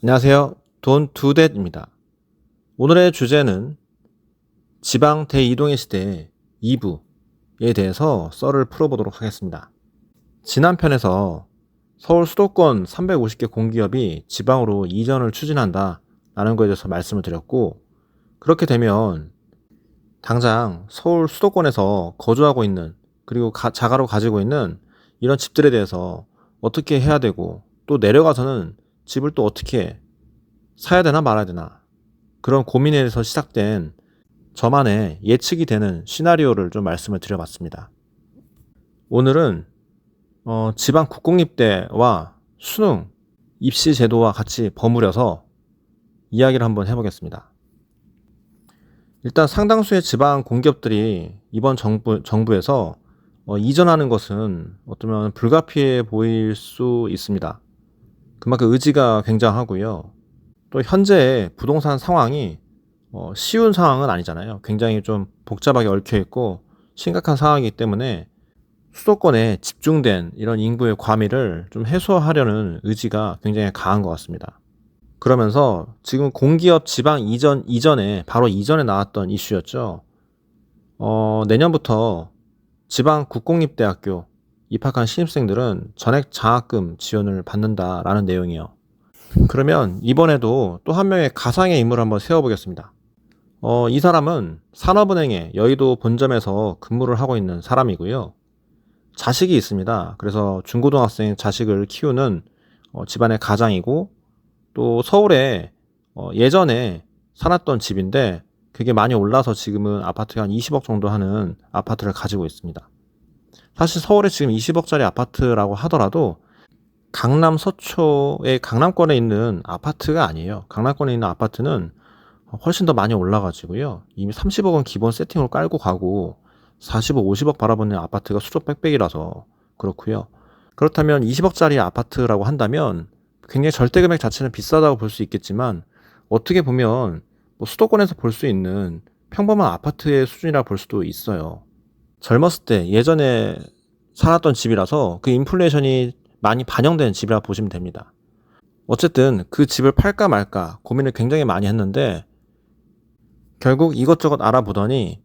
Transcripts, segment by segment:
안녕하세요. 돈 두댓입니다. 오늘의 주제는 지방 대이동의 시대 2부에 대해서 썰을 풀어보도록 하겠습니다. 지난 편에서 서울 수도권 350개 공기업이 지방으로 이전을 추진한다 라는 것에 대해서 말씀을 드렸고, 그렇게 되면 당장 서울 수도권에서 거주하고 있는, 그리고 자가로 가지고 있는 이런 집들에 대해서 어떻게 해야 되고, 또 내려가서는 집을 또 어떻게 사야 되나 말아야 되나, 그런 고민에서 시작된 저만의 예측이 되는 시나리오를 좀 말씀을 드려봤습니다. 오늘은 지방 국공립대와 수능 입시 제도와 같이 버무려서 이야기를 한번 해보겠습니다. 일단 상당수의 지방 공기업들이 이번 정부에서 이전하는 것은 어쩌면 불가피해 보일 수 있습니다. 그만큼 의지가 굉장하고요. 또 현재의 부동산 상황이 쉬운 상황은 아니잖아요. 굉장히 좀 복잡하게 얽혀 있고 심각한 상황이기 때문에 수도권에 집중된 이런 인구의 과밀을 좀 해소하려는 의지가 굉장히 강한 것 같습니다. 그러면서 지금 공기업 지방 이전에 바로 이전에 나왔던 이슈였죠. 내년부터 지방 국공립대학교 입학한 신입생들은 전액 장학금 지원을 받는다라는 내용이요. 그러면 이번에도 또 한 명의 가상의 인물을 한번 세워보겠습니다. 이 사람은 산업은행의 여의도 본점에서 근무를 하고 있는 사람이고요. 자식이 있습니다. 그래서 중고등학생 자식을 키우는 집안의 가장이고, 또 서울에 예전에 살았던 집인데 그게 많이 올라서 지금은 아파트가 한 20억 정도 하는 아파트를 가지고 있습니다. 사실 서울에 지금 20억짜리 아파트라고 하더라도 강남 서초의 강남권에 있는 아파트가 아니에요. 강남권에 있는 아파트는 훨씬 더 많이 올라가지고요. 이미 30억은 기본 세팅으로 깔고 가고 40억, 50억 바라보는 아파트가 수조 빽빽이라서 그렇고요. 그렇다면 20억짜리 아파트라고 한다면 굉장히 절대 금액 자체는 비싸다고 볼 수 있겠지만, 어떻게 보면 뭐 수도권에서 볼 수 있는 평범한 아파트의 수준이라 볼 수도 있어요. 젊었을 때 예전에 살았던 집이라서 그 인플레이션이 많이 반영된 집이라 보시면 됩니다. 어쨌든 그 집을 팔까 말까 고민을 굉장히 많이 했는데 결국 이것저것 알아보더니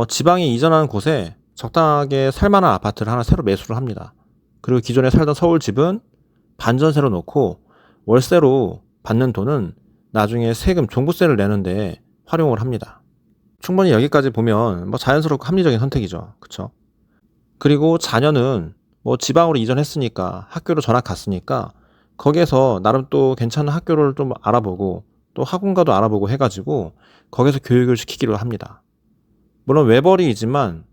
지방에 이전하는 곳에 적당하게 살만한 아파트를 하나 새로 매수를 합니다. 그리고 기존에 살던 서울 집은 반전세로 놓고 월세로 받는 돈은 나중에 세금 종부세를 내는데 활용을 합니다. 충분히 여기까지 보면 뭐 자연스럽고 합리적인 선택이죠. 그쵸? 그리고 자녀는 뭐 지방으로 이전했으니까 학교로 전학 갔으니까 거기에서 나름 또 괜찮은 학교를 좀 알아보고 또 학원가도 알아보고 해가지고 거기서 교육을 시키기로 합니다. 물론 외벌이이지만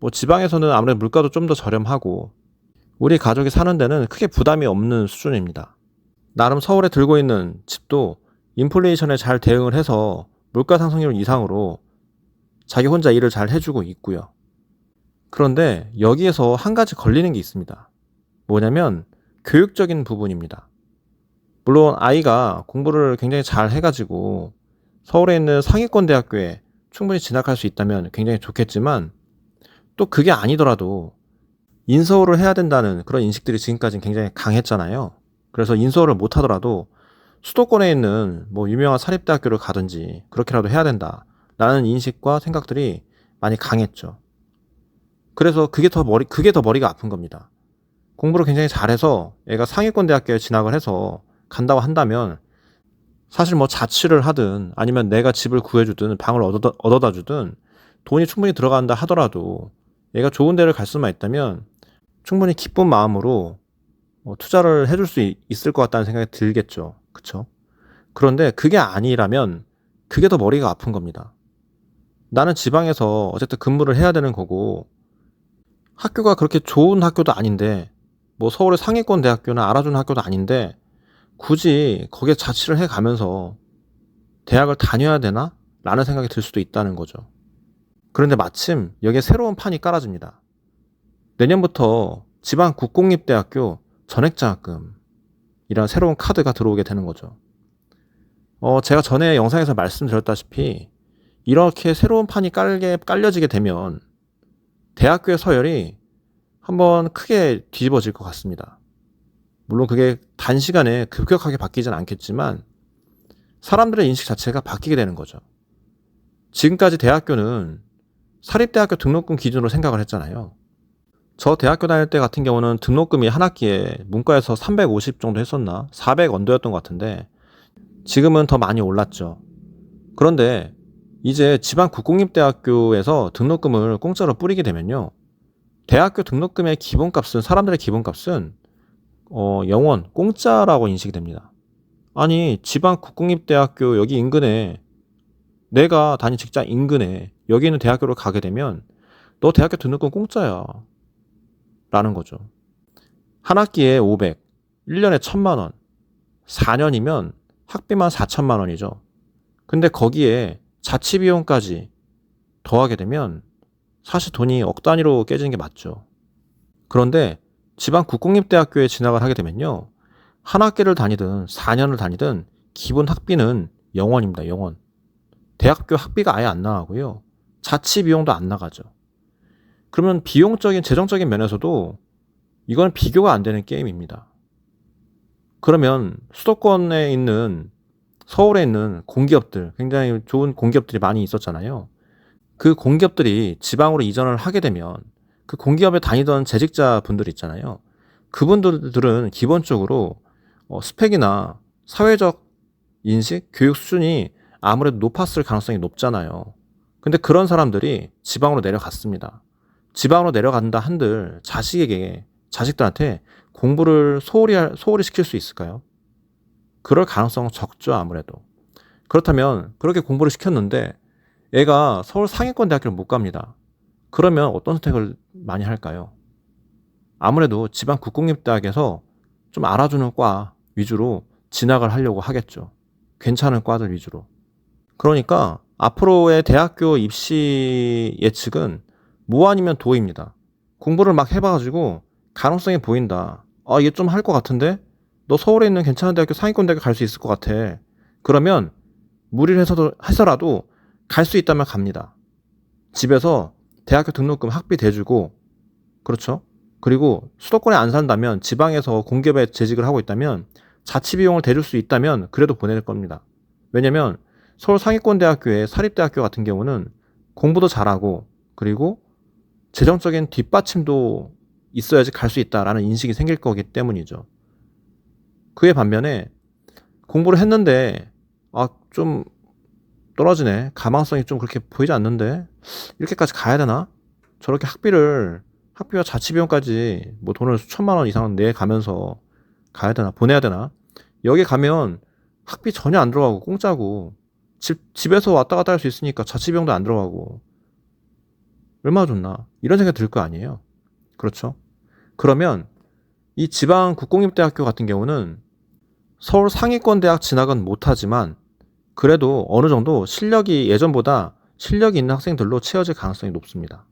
뭐 지방에서는 아무래도 물가도 좀 더 저렴하고 우리 가족이 사는 데는 크게 부담이 없는 수준입니다. 나름 서울에 들고 있는 집도 인플레이션에 잘 대응을 해서 물가 상승률 이상으로 자기 혼자 일을 잘 해주고 있고요. 그런데 여기에서 한 가지 걸리는 게 있습니다. 뭐냐면 교육적인 부분입니다. 물론 아이가 공부를 굉장히 잘 해가지고 서울에 있는 상위권 대학교에 충분히 진학할 수 있다면 굉장히 좋겠지만, 또 그게 아니더라도 인서울을 해야 된다는 그런 인식들이 지금까지는 굉장히 강했잖아요. 그래서 인서울을 못 하더라도 수도권에 있는 뭐 유명한 사립대학교를 가든지 그렇게라도 해야 된다라는 인식과 생각들이 많이 강했죠. 그래서 그게 더 머리가 아픈 겁니다. 공부를 굉장히 잘해서 애가 상위권 대학교에 진학을 해서 간다고 한다면 사실 뭐 자취를 하든 아니면 내가 집을 구해주든 방을 얻어다 주든 돈이 충분히 들어간다 하더라도 얘가 좋은 데를 갈 수만 있다면 충분히 기쁜 마음으로 투자를 해줄 수 있을 것 같다는 생각이 들겠죠. 그쵸? 그런데 그게 아니라면 그게 더 머리가 아픈 겁니다. 나는 지방에서 어쨌든 근무를 해야 되는 거고 학교가 그렇게 좋은 학교도 아닌데, 뭐 서울의 상위권 대학교나 알아주는 학교도 아닌데 굳이 거기에 자취를 해가면서 대학을 다녀야 되나? 라는 생각이 들 수도 있다는 거죠. 그런데 마침 여기에 새로운 판이 깔아집니다. 내년부터 지방 국공립대학교 전액장학금이라는 새로운 카드가 들어오게 되는 거죠. 제가 전에 영상에서 말씀드렸다시피 이렇게 새로운 판이 깔려지게 되면 대학교의 서열이 한번 크게 뒤집어질 것 같습니다. 물론 그게 단시간에 급격하게 바뀌진 않겠지만 사람들의 인식 자체가 바뀌게 되는 거죠. 지금까지 대학교는 사립대학교 등록금 기준으로 생각을 했잖아요. 저 대학교 다닐 때 같은 경우는 등록금이 한 학기에 문과에서 350 정도 했었나? 400 언더였던 것 같은데 지금은 더 많이 올랐죠. 그런데 이제 지방 국공립대학교에서 등록금을 공짜로 뿌리게 되면요. 대학교 등록금의 기본값은 사람들의 기본값은 영원 공짜라고 인식이 됩니다. 아니 지방 국공립대학교 여기 인근에 내가 다닌 직장 인근에 여기 있는 대학교를 가게 되면 너 대학교 등록금 공짜야 라는 거죠. 한 학기에 500, 1년에 1000만 원, 4년이면 학비만 4천만 원이죠. 근데 거기에 자취비용까지 더하게 되면 사실 돈이 억 단위로 깨지는 게 맞죠. 그런데 지방 국공립대학교에 진학을 하게 되면요. 한 학기를 다니든 4년을 다니든 기본 학비는 0원입니다. 0원. 대학교 학비가 아예 안 나가고요. 자취비용도 안 나가죠. 그러면 비용적인 재정적인 면에서도 이건 비교가 안 되는 게임입니다. 그러면 수도권에 있는 서울에 있는 공기업들, 굉장히 좋은 공기업들이 많이 있었잖아요. 그 공기업들이 지방으로 이전을 하게 되면 그 공기업에 다니던 재직자 분들 있잖아요. 그분들은 기본적으로 스펙이나 사회적 인식, 교육 수준이 아무래도 높았을 가능성이 높잖아요. 근데 그런 사람들이 지방으로 내려갔습니다. 지방으로 내려간다 한들 자식들한테 공부를 소홀히 시킬 수 있을까요? 그럴 가능성은 적죠, 아무래도. 그렇다면 그렇게 공부를 시켰는데 애가 서울 상위권 대학교를 못 갑니다. 그러면 어떤 선택을 많이 할까요? 아무래도 지방 국공립대학에서 좀 알아주는 과 위주로 진학을 하려고 하겠죠. 괜찮은 과들 위주로. 그러니까 앞으로의 대학교 입시 예측은 뭐 아니면 도입니다. 공부를 막 해봐가지고 가능성이 보인다. 아, 이게 좀 할 것 같은데? 너 서울에 있는 괜찮은 대학교 상위권 대학교 갈 수 있을 것 같아. 그러면 무리를 해서라도 갈 수 있다면 갑니다. 집에서 대학교 등록금 학비 대주고, 그렇죠? 그리고 수도권에 안 산다면 지방에서 공기업에 재직을 하고 있다면 자취비용을 대줄 수 있다면 그래도 보낼 겁니다. 왜냐면 서울 상위권 대학교의 사립대학교 같은 경우는 공부도 잘하고 그리고 재정적인 뒷받침도 있어야지 갈 수 있다라는 인식이 생길 거기 때문이죠. 그에 반면에 공부를 했는데 좀 떨어지네. 가망성이 좀 그렇게 보이지 않는데 이렇게까지 가야 되나? 저렇게 학비와 자취비용까지 뭐 돈을 수천만 원 이상 내 가면서 가야 되나? 보내야 되나? 여기 가면 학비 전혀 안 들어가고 공짜고 집에서 왔다 갔다 할 수 있으니까 자취비용도 안 들어가고 얼마나 좋나? 이런 생각이 들 거 아니에요. 그렇죠? 그러면 이 지방 국공립대학교 같은 경우는 서울 상위권 대학 진학은 못하지만 그래도 어느 정도 예전보다 실력이 있는 학생들로 채워질 가능성이 높습니다.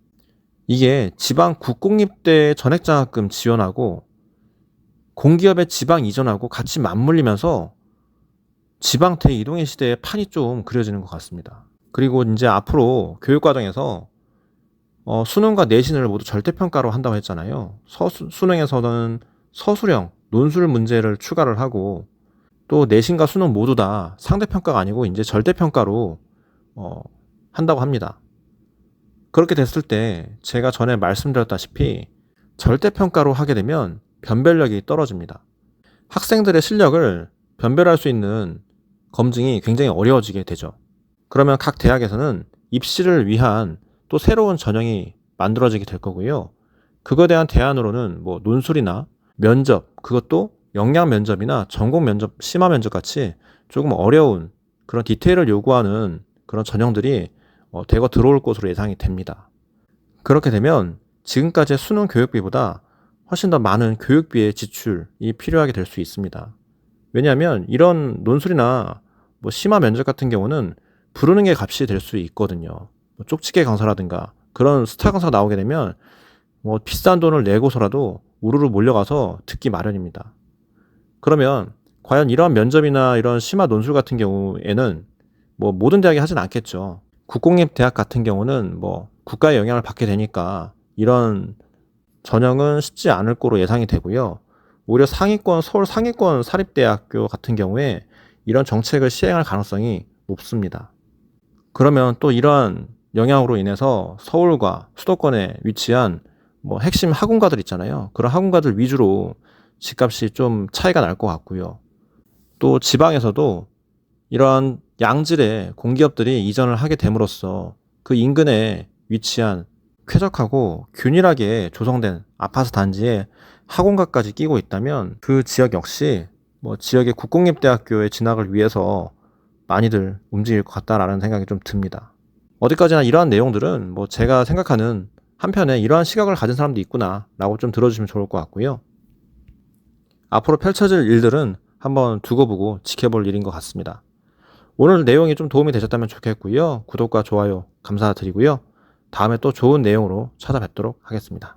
이게 지방 국공립대 전액장학금 지원하고 공기업의 지방 이전하고 같이 맞물리면서 지방 대이동의 시대의 판이 좀 그려지는 것 같습니다. 그리고 이제 앞으로 교육과정에서 수능과 내신을 모두 절대평가로 한다고 했잖아요. 수능에서는 서술형, 논술 문제를 추가를 하고 또 내신과 수능 모두 다 상대평가가 아니고 이제 절대평가로 한다고 합니다. 그렇게 됐을 때 제가 전에 말씀드렸다시피 절대평가로 하게 되면 변별력이 떨어집니다. 학생들의 실력을 변별할 수 있는 검증이 굉장히 어려워지게 되죠. 그러면 각 대학에서는 입시를 위한 또 새로운 전형이 만들어지게 될 거고요. 그거에 대한 대안으로는 뭐 논술이나 면접, 그것도 역량 면접이나 전공 면접, 심화 면접 같이 조금 어려운 그런 디테일을 요구하는 그런 전형들이 대거 들어올 것으로 예상이 됩니다. 그렇게 되면 지금까지의 수능 교육비보다 훨씬 더 많은 교육비의 지출이 필요하게 될 수 있습니다. 왜냐하면 이런 논술이나 뭐 심화 면접 같은 경우는 부르는 게 값이 될 수 있거든요. 뭐 쪽집게 강사라든가 그런 스타 강사가 나오게 되면 뭐 비싼 돈을 내고서라도 우르르 몰려가서 듣기 마련입니다. 그러면 과연 이러한 면접이나 이런 심화 논술 같은 경우에는 뭐 모든 대학이 하진 않겠죠. 국공립 대학 같은 경우는 뭐 국가의 영향을 받게 되니까 이런 전형은 쉽지 않을 거로 예상이 되고요. 오히려 서울 상위권 사립대학교 같은 경우에 이런 정책을 시행할 가능성이 높습니다. 그러면 또 이러한 영향으로 인해서 서울과 수도권에 위치한 핵심 학군가들 있잖아요. 그런 학군가들 위주로 집값이 좀 차이가 날 것 같고요. 또 지방에서도 이러한 양질의 공기업들이 이전을 하게 됨으로써 그 인근에 위치한 쾌적하고 균일하게 조성된 아파트 단지에 학원가까지 끼고 있다면 그 지역 역시 지역의 국공립대학교에 진학을 위해서 많이들 움직일 것 같다라는 생각이 좀 듭니다. 어디까지나 이러한 내용들은 제가 생각하는 한편에 이러한 시각을 가진 사람도 있구나 라고 좀 들어주시면 좋을 것 같고요. 앞으로 펼쳐질 일들은 한번 두고 보고 지켜볼 일인 것 같습니다. 오늘 내용이 좀 도움이 되셨다면 좋겠고요. 구독과 좋아요 감사드리고요. 다음에 또 좋은 내용으로 찾아뵙도록 하겠습니다.